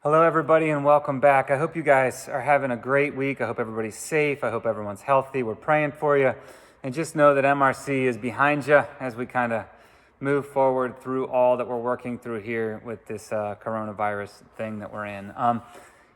Hello, everybody, and welcome back. I hope you guys are having a great week. I hope everybody's safe. I hope everyone's healthy. We're praying for you. And just know that MRC is behind you as we kind of move forward through all that we're working through here with this coronavirus thing that we're in.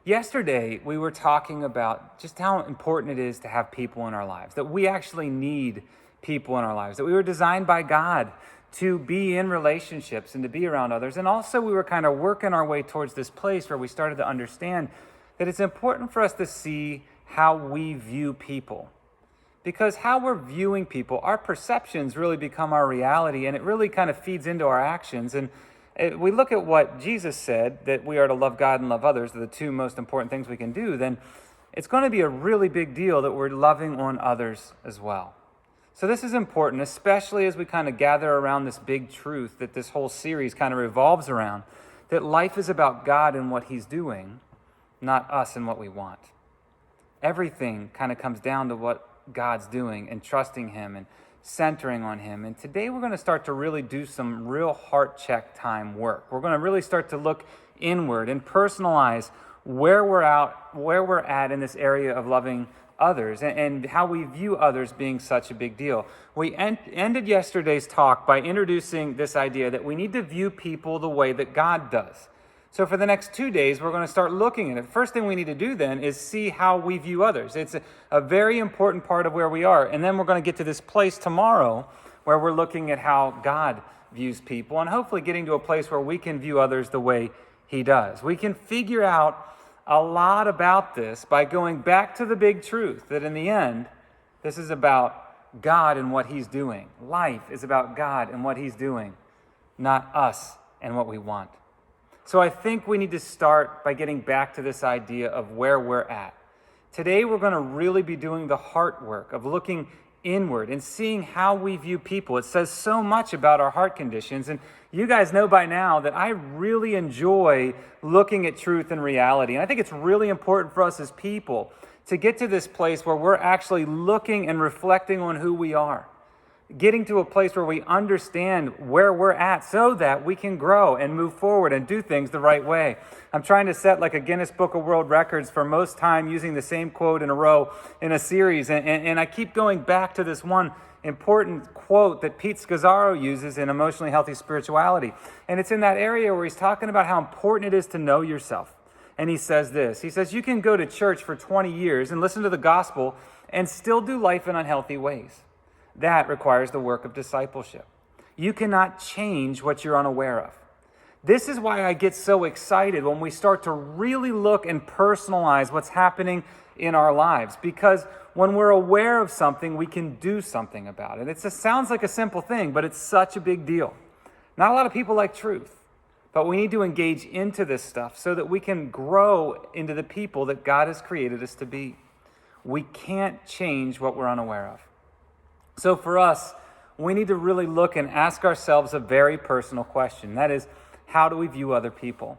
Yesterday, we were talking about just how important it is to have people in our lives, that we actually need people in our lives, that we were designed by God to be in relationships and to be around others. And also we were kind of working our way towards this place where we started to understand that it's important for us to see how we view people. Because how we're viewing people, our perceptions really become our reality, and it really kind of feeds into our actions. And we look at what Jesus said, that we are to love God and love others, the two most important things we can do, then it's going to be a really big deal that we're loving on others as well. So this is important, especially as we kind of gather around this big truth that this whole series kind of revolves around, that life is about God and what He's doing, not us and what we want. Everything kind of comes down to what God's doing and trusting Him and centering on Him. And today we're going to start to really do some real heart check time work. We're going to really start to look inward and personalize where we're at in this area of loving others and how we view others being such a big deal. We ended yesterday's talk by introducing this idea that we need to view people the way that God does. So for the next 2 days, we're going to start looking at it. First thing we need to do then is see how we view others. It's a very important part of where we are. And then we're going to get to this place tomorrow where we're looking at how God views people and hopefully getting to a place where we can view others the way He does. We can figure out a lot about this by going back to the big truth that in the end, this is about God and what He's doing. Life is about God and what He's doing, not us and what we want. So I think we need to start by getting back to this idea of where we're at. Today, we're going to really be doing the heart work of looking inward and seeing how we view people. It says so much about our heart conditions. And you guys know by now that I really enjoy looking at truth and reality. And I think it's really important for us as people to get to this place where we're actually looking and reflecting on who we are. Getting to a place where we understand where we're at so that we can grow and move forward and do things the right way. I'm trying to set like a Guinness Book of World Records for most time using the same quote in a row in a series. And I keep going back to this one important quote that Pete Scazzaro uses in Emotionally Healthy Spirituality. And it's in that area where he's talking about how important it is to know yourself. And he says this, he says, you can go to church for 20 years and listen to the gospel and still do life in unhealthy ways. That requires the work of discipleship. You cannot change what you're unaware of. This is why I get so excited when we start to really look and personalize what's happening in our lives. Because when we're aware of something, we can do something about it. It sounds like a simple thing, but it's such a big deal. Not a lot of people like truth, but we need to engage into this stuff so that we can grow into the people that God has created us to be. We can't change what we're unaware of. So for us, we need to really look and ask ourselves a very personal question. That is, how do we view other people?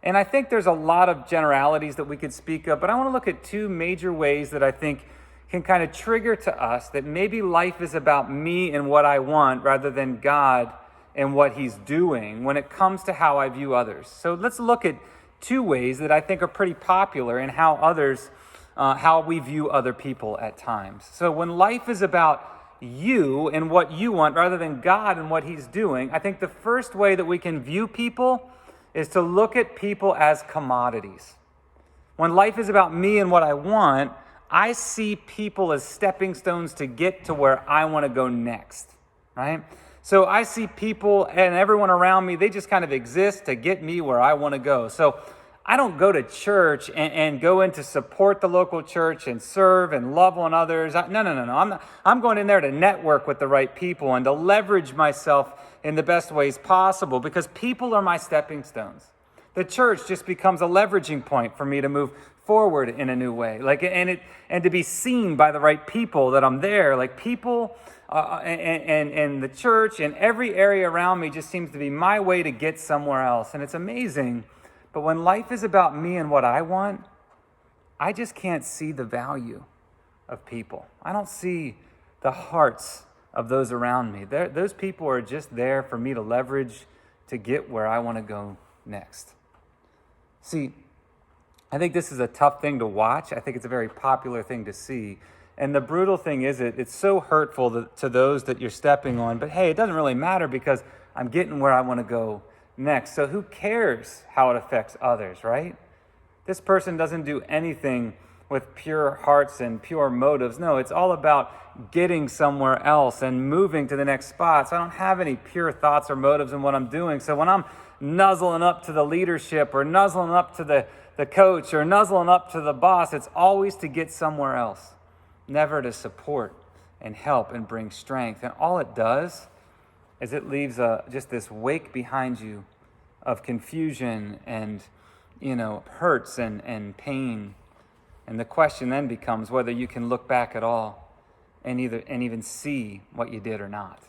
And I think there's a lot of generalities that we could speak of, but I want to look at two major ways that I think can kind of trigger to us that maybe life is about me and what I want rather than God and what He's doing when it comes to how I view others. So let's look at two ways that I think are pretty popular in how we view other people at times. So when life is about you and what you want rather than God and what He's doing, I think the first way that we can view people is to look at people as commodities. When life is about me and what I want, I see people as stepping stones to get to where I want to go next, right? So I see people and everyone around me, they just kind of exist to get me where I want to go. So I don't go to church and go in to support the local church and serve and love on others. No. I'm going in there to network with the right people and to leverage myself in the best ways possible because people are my stepping stones. The church just becomes a leveraging point for me to move forward in a new way, and to be seen by the right people that I'm there. Like people and the church and every area around me just seems to be my way to get somewhere else, and it's amazing. But when life is about me and what I want, I just can't see the value of people. I don't see the hearts of those around me. Those people are just there for me to leverage to get where I want to go next. See, I think this is a tough thing to watch. I think it's a very popular thing to see. And the brutal thing is, it's so hurtful to those that you're stepping on. But hey, it doesn't really matter because I'm getting where I want to go next. So who cares how it affects others, right? This person doesn't do anything with pure hearts and pure motives. No, it's all about getting somewhere else and moving to the next spot. So I don't have any pure thoughts or motives in what I'm doing. So when I'm nuzzling up to the leadership or nuzzling up to the coach or nuzzling up to the boss, it's always to get somewhere else, never to support and help and bring strength. And all it does is it leaves just this wake behind you of confusion and hurts and pain. And the question then becomes whether you can look back at all and even see what you did or not.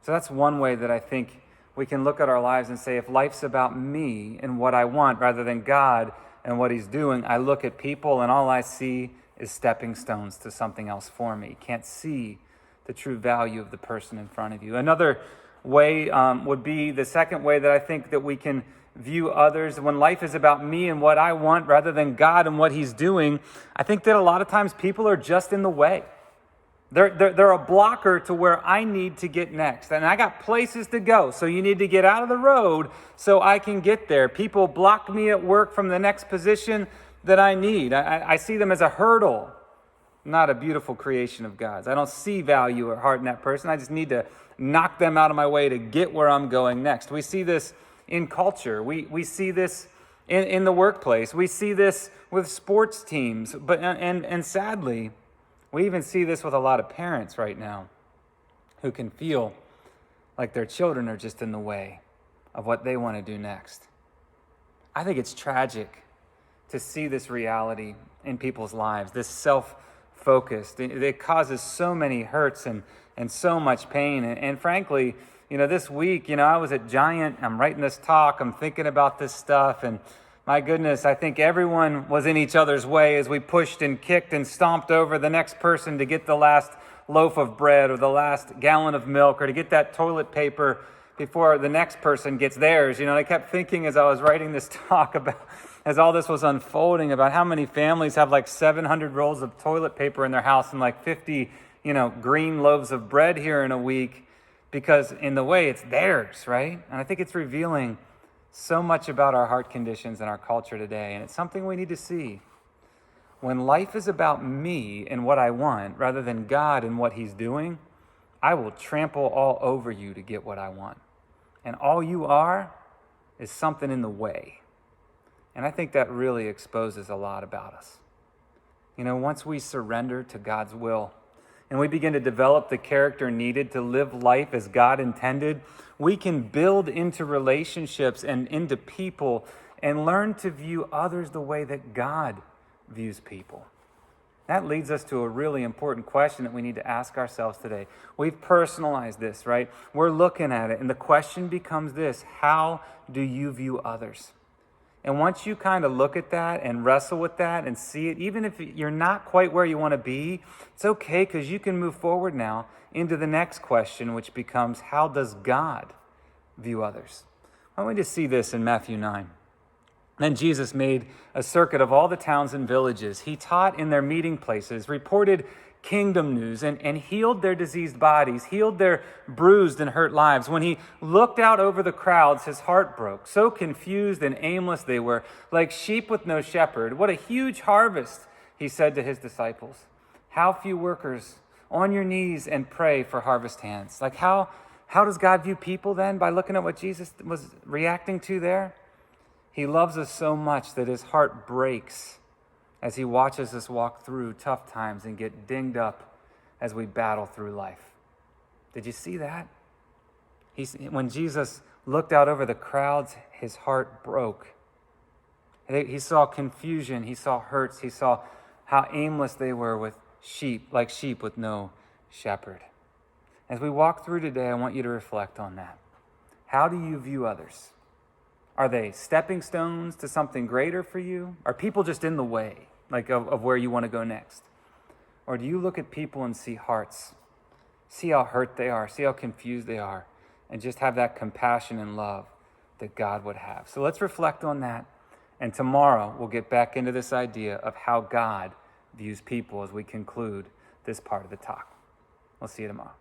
So that's one way that I think we can look at our lives and say, if life's about me and what I want rather than God and what He's doing, I look at people and all I see is stepping stones to something else for me. You can't see the true value of the person in front of you. Another way would be the second way that I think that we can view others when life is about me and what I want rather than God and what He's doing. I think that a lot of times people are just in the way. They're a blocker to where I need to get next. And I got places to go. So you need to get out of the road so I can get there. People block me at work from the next position that I need. I see them as a hurdle, not a beautiful creation of God's. I don't see value or heart in that person. I just need to knock them out of my way to get where I'm going next. We see this in culture. We see this in the workplace. We see this with sports teams. And sadly, we even see this with a lot of parents right now who can feel like their children are just in the way of what they want to do next. I think it's tragic to see this reality in people's lives, this self-focused. It causes so many hurts and so much pain. And frankly, this week, I was at Giant. I'm writing this talk. I'm thinking about this stuff. And my goodness, I think everyone was in each other's way as we pushed and kicked and stomped over the next person to get the last loaf of bread or the last gallon of milk or to get that toilet paper before the next person gets theirs. I kept thinking as I was writing this talk about, as all this was unfolding, about how many families have like 700 rolls of toilet paper in their house and like 50, green loaves of bread here in a week because in the way it's theirs, right? And I think it's revealing so much about our heart conditions in our culture today, and it's something we need to see. When life is about me and what I want rather than God and what He's doing, I will trample all over you to get what I want. And all you are is something in the way. And I think that really exposes a lot about us. Once we surrender to God's will and we begin to develop the character needed to live life as God intended, we can build into relationships and into people and learn to view others the way that God views people. That leads us to a really important question that we need to ask ourselves today. We've personalized this, right? We're looking at it, and the question becomes this: how do you view others? And once you kind of look at that and wrestle with that and see it, even if you're not quite where you want to be, it's okay because you can move forward now into the next question, which becomes, how does God view others? I want you to see this in Matthew 9. Then Jesus made a circuit of all the towns and villages. He taught in their meeting places, reported kingdom news, and healed their diseased bodies, healed their bruised and hurt lives. When he looked out over the crowds, his heart broke. So confused and aimless they were, like sheep with no shepherd. What a huge harvest, he said to his disciples. How few workers, on your knees and pray for harvest hands. Like how does God view people then? By looking at what Jesus was reacting to there? He loves us so much that his heart breaks as he watches us walk through tough times and get dinged up as we battle through life. Did you see that? When Jesus looked out over the crowds, his heart broke. He saw confusion, he saw hurts, he saw how aimless they were with sheep, like sheep with no shepherd. As we walk through today, I want you to reflect on that. How do you view others? Are they stepping stones to something greater for you? Are people just in the way, like of where you want to go next? Or do you look at people and see hearts? See how hurt they are, see how confused they are, and just have that compassion and love that God would have. So let's reflect on that. And tomorrow, we'll get back into this idea of how God views people as we conclude this part of the talk. We'll see you tomorrow.